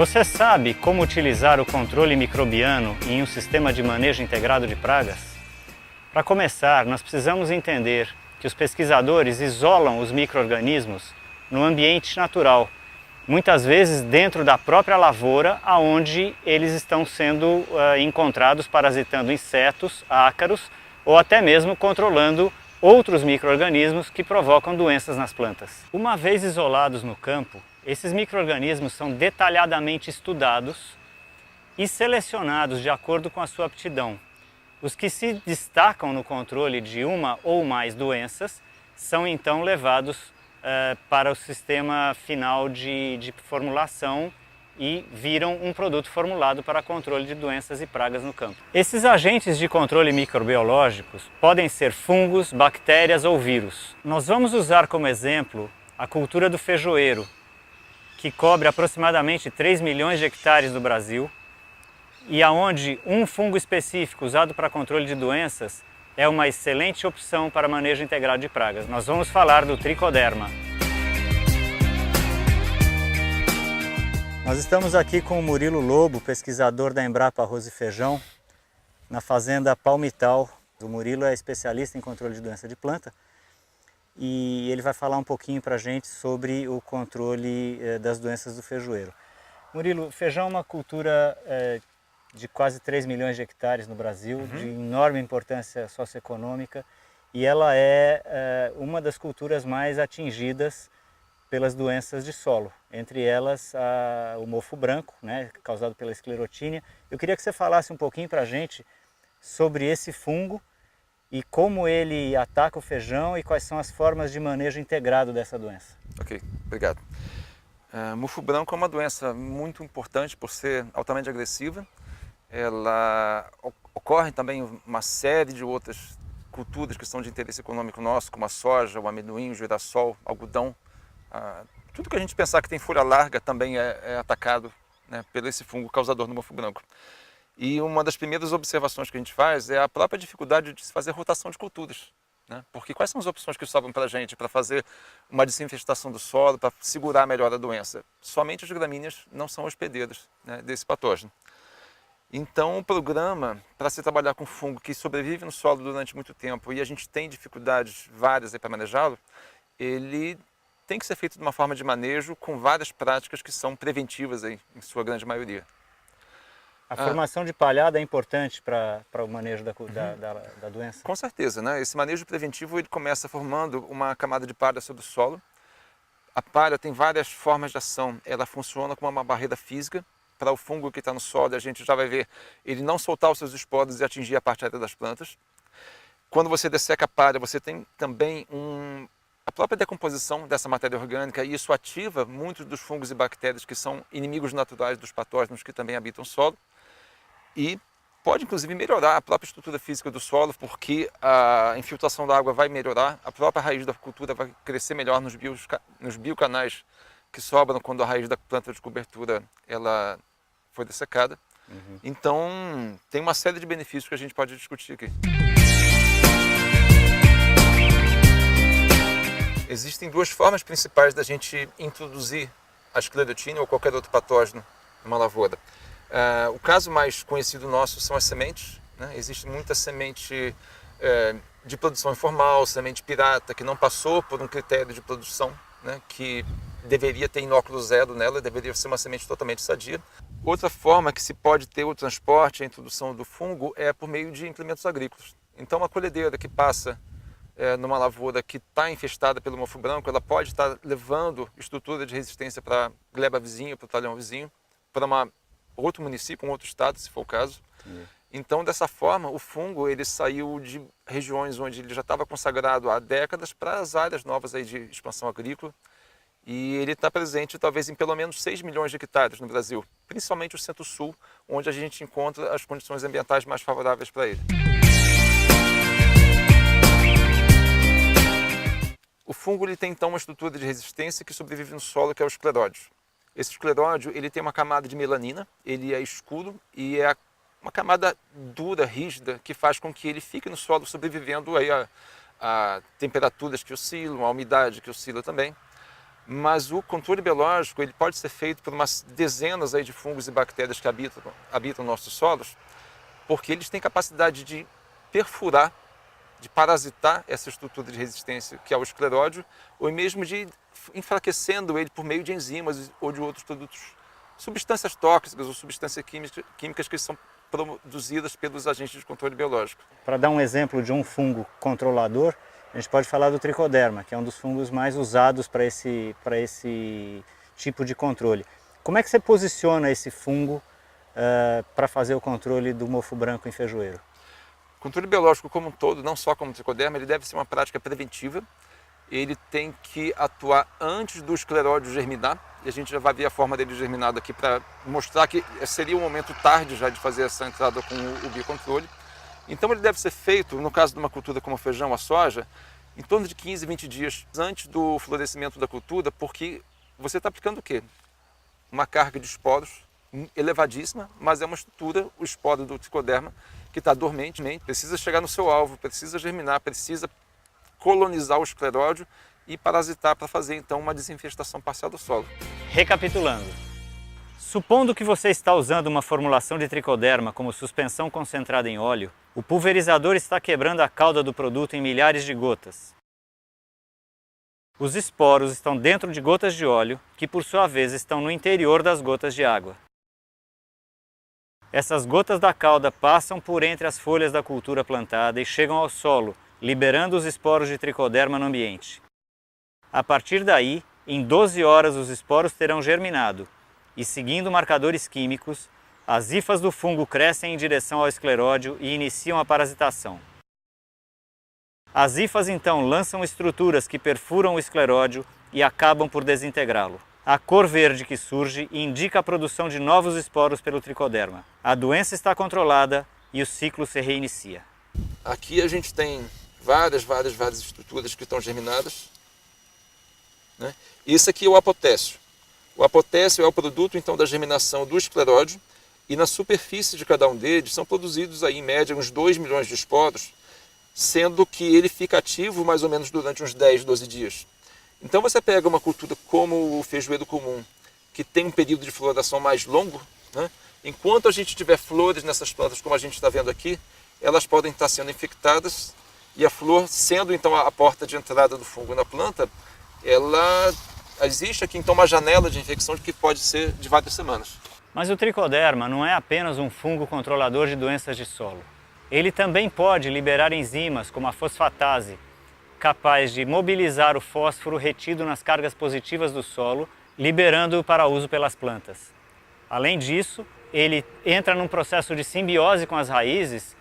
Você sabe como utilizar o controle microbiano em um sistema de manejo integrado de pragas? Para começar, nós precisamos entender que os pesquisadores isolam os micro-organismos no ambiente natural, muitas vezes dentro da própria lavoura, onde eles estão sendo encontrados parasitando insetos, ácaros ou até mesmo controlando outros micro-organismos que provocam doenças nas plantas. Uma vez isolados no campo, esses micro-organismos são detalhadamente estudados e selecionados de acordo com a sua aptidão. Os que se destacam no controle de uma ou mais doenças são então levados para o sistema final de formulação e viram um produto formulado para controle de doenças e pragas no campo. Esses agentes de controle microbiológicos podem ser fungos, bactérias ou vírus. Nós vamos usar como exemplo a cultura do feijoeiro, que cobre aproximadamente 3 milhões de hectares do Brasil e aonde um fungo específico usado para controle de doenças é uma excelente opção para manejo integrado de pragas. Nós vamos falar do tricoderma. Nós estamos aqui com o Murilo Lobo, pesquisador da Embrapa Arroz e Feijão, na fazenda Palmital. O Murilo é especialista em controle de doença de planta e ele vai falar um pouquinho para a gente sobre o controle das doenças do feijoeiro. Murilo, feijão é uma cultura de quase 3 milhões de hectares no Brasil, de enorme importância socioeconômica, e ela é uma das culturas mais atingidas pelas doenças de solo, entre elas o mofo branco, né, causado pela esclerotínia. Eu queria que você falasse um pouquinho para a gente sobre esse fungo e como ele ataca o feijão e quais são as formas de manejo integrado dessa doença. Ok, obrigado. Mofo branco é uma doença muito importante por ser altamente agressiva. Ela ocorre também uma série de outras culturas que são de interesse econômico nosso, como a soja, o amendoim, o girassol, algodão. Tudo que a gente pensar que tem folha larga também é atacado, né, por esse fungo causador do mofo branco. E uma das primeiras observações que a gente faz é a própria dificuldade de se fazer rotação de culturas, né? Porque quais são as opções que sobram para a gente para fazer uma desinfestação do solo, para segurar melhor a doença? Somente as gramíneas não são hospedeiras, né, desse patógeno. Então, o programa, para se trabalhar com fungo que sobrevive no solo durante muito tempo e a gente tem dificuldades várias para manejá-lo, ele tem que ser feito de uma forma de manejo com várias práticas que são preventivas aí, em sua grande maioria. A formação de palhada é importante para o manejo da doença? Com certeza, né? Esse manejo preventivo ele começa formando uma camada de palha sobre o solo. A palha tem várias formas de ação, ela funciona como uma barreira física para o fungo que está no solo. A gente já vai ver ele não soltar os seus esporos e atingir a parte aérea das plantas. Quando você desseca a palha, você tem também a própria decomposição dessa matéria orgânica e isso ativa muitos dos fungos e bactérias que são inimigos naturais dos patógenos que também habitam o solo. E pode inclusive melhorar a própria estrutura física do solo, porque a infiltração da água vai melhorar, a própria raiz da cultura vai crescer melhor nos biocanais que sobram quando a raiz da planta de cobertura ela foi dessecada. Então tem uma série de benefícios que a gente pode discutir aqui. Existem duas formas principais da gente introduzir a esclerotínia ou qualquer outro patógeno numa lavoura. O caso mais conhecido nosso são as sementes, né? Existe muita semente de produção informal, semente pirata, que não passou por um critério de produção, né, que deveria ter inóculo zero nela, deveria ser uma semente totalmente sadia. Outra forma que se pode ter o transporte, a introdução do fungo, é por meio de implementos agrícolas. Então, uma colhedeira que passa numa lavoura que está infestada pelo mofo branco, ela pode estar levando estrutura de resistência para a gleba vizinha, para o talhão vizinho, para outro município, um outro estado, se for o caso. Então, dessa forma, o fungo ele saiu de regiões onde ele já estava consagrado há décadas para as áreas novas aí de expansão agrícola. E ele está presente talvez em pelo menos 6 milhões de hectares no Brasil, principalmente o centro-sul, onde a gente encontra as condições ambientais mais favoráveis para ele. O fungo ele tem então uma estrutura de resistência que sobrevive no solo, que é o escleródio. Esse escleródio ele tem uma camada de melanina, ele é escuro e é uma camada dura, rígida, que faz com que ele fique no solo sobrevivendo aí a temperaturas que oscilam, a umidade que oscila também. Mas o controle biológico ele pode ser feito por umas dezenas aí de fungos e bactérias que habitam nossos solos, porque eles têm capacidade de perfurar, de parasitar essa estrutura de resistência que é o escleródio, ou mesmo de enfraquecendo ele por meio de enzimas ou de outros produtos, substâncias tóxicas ou substâncias químicas que são produzidas pelos agentes de controle biológico. Para dar um exemplo de um fungo controlador, a gente pode falar do tricoderma, que é um dos fungos mais usados para esse tipo de controle. Como é que você posiciona esse fungo para fazer o controle do mofo branco em feijoeiro? O controle biológico como um todo, não só como o tricoderma, ele deve ser uma prática preventiva. Ele tem que atuar antes do escleródio germinar, e a gente já vai ver a forma dele germinado aqui para mostrar que seria um momento tarde já de fazer essa entrada com o biocontrole. Então ele deve ser feito, no caso de uma cultura como o feijão ou a soja, em torno de 15, 20 dias antes do florescimento da cultura, porque você está aplicando o quê? Uma carga de esporos elevadíssima, mas é uma estrutura, o esporo do tricoderma, que está dormente, precisa chegar no seu alvo, precisa germinar, precisa colonizar o escleródio e parasitar para fazer então uma desinfestação parcial do solo. Recapitulando, supondo que você está usando uma formulação de tricoderma como suspensão concentrada em óleo, o pulverizador está quebrando a cauda do produto em milhares de gotas. Os esporos estão dentro de gotas de óleo, que por sua vez estão no interior das gotas de água. Essas gotas da cauda passam por entre as folhas da cultura plantada e chegam ao solo, liberando os esporos de tricoderma no ambiente. A partir daí, em 12 horas os esporos terão germinado e, seguindo marcadores químicos, as hifas do fungo crescem em direção ao escleródio e iniciam a parasitação. As hifas então lançam estruturas que perfuram o escleródio e acabam por desintegrá-lo. A cor verde que surge indica a produção de novos esporos pelo tricoderma. A doença está controlada e o ciclo se reinicia. Aqui a gente tem várias estruturas que estão germinadas, né? Isso aqui é o apotécio. O apotécio é o produto então da germinação do escleródio e na superfície de cada um deles são produzidos aí, em média uns 2 milhões de esporos, sendo que ele fica ativo mais ou menos durante uns 10, 12 dias. Então você pega uma cultura como o feijoeiro comum, que tem um período de floração mais longo, né? Enquanto a gente tiver flores nessas plantas, como a gente está vendo aqui, elas podem estar sendo infectadas e a flor, sendo então a porta de entrada do fungo na planta, ela existe aqui então uma janela de infecção que pode ser de várias semanas. Mas o tricoderma não é apenas um fungo controlador de doenças de solo. Ele também pode liberar enzimas como a fosfatase, capaz de mobilizar o fósforo retido nas cargas positivas do solo, liberando-o para uso pelas plantas. Além disso, ele entra num processo de simbiose com as raízes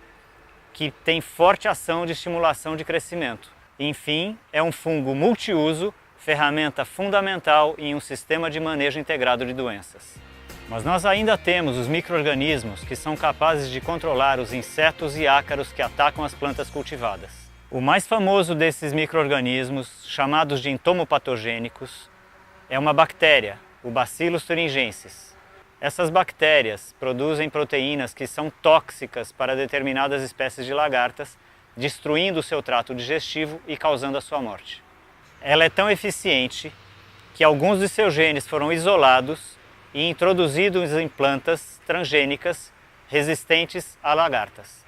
que tem forte ação de estimulação de crescimento. Enfim, é um fungo multiuso, ferramenta fundamental em um sistema de manejo integrado de doenças. Mas nós ainda temos os micro-organismos que são capazes de controlar os insetos e ácaros que atacam as plantas cultivadas. O mais famoso desses micro-organismos, chamados de entomopatogênicos, é uma bactéria, o Bacillus thuringiensis. Essas bactérias produzem proteínas que são tóxicas para determinadas espécies de lagartas, destruindo o seu trato digestivo e causando a sua morte. Ela é tão eficiente que alguns de seus genes foram isolados e introduzidos em plantas transgênicas resistentes a lagartas.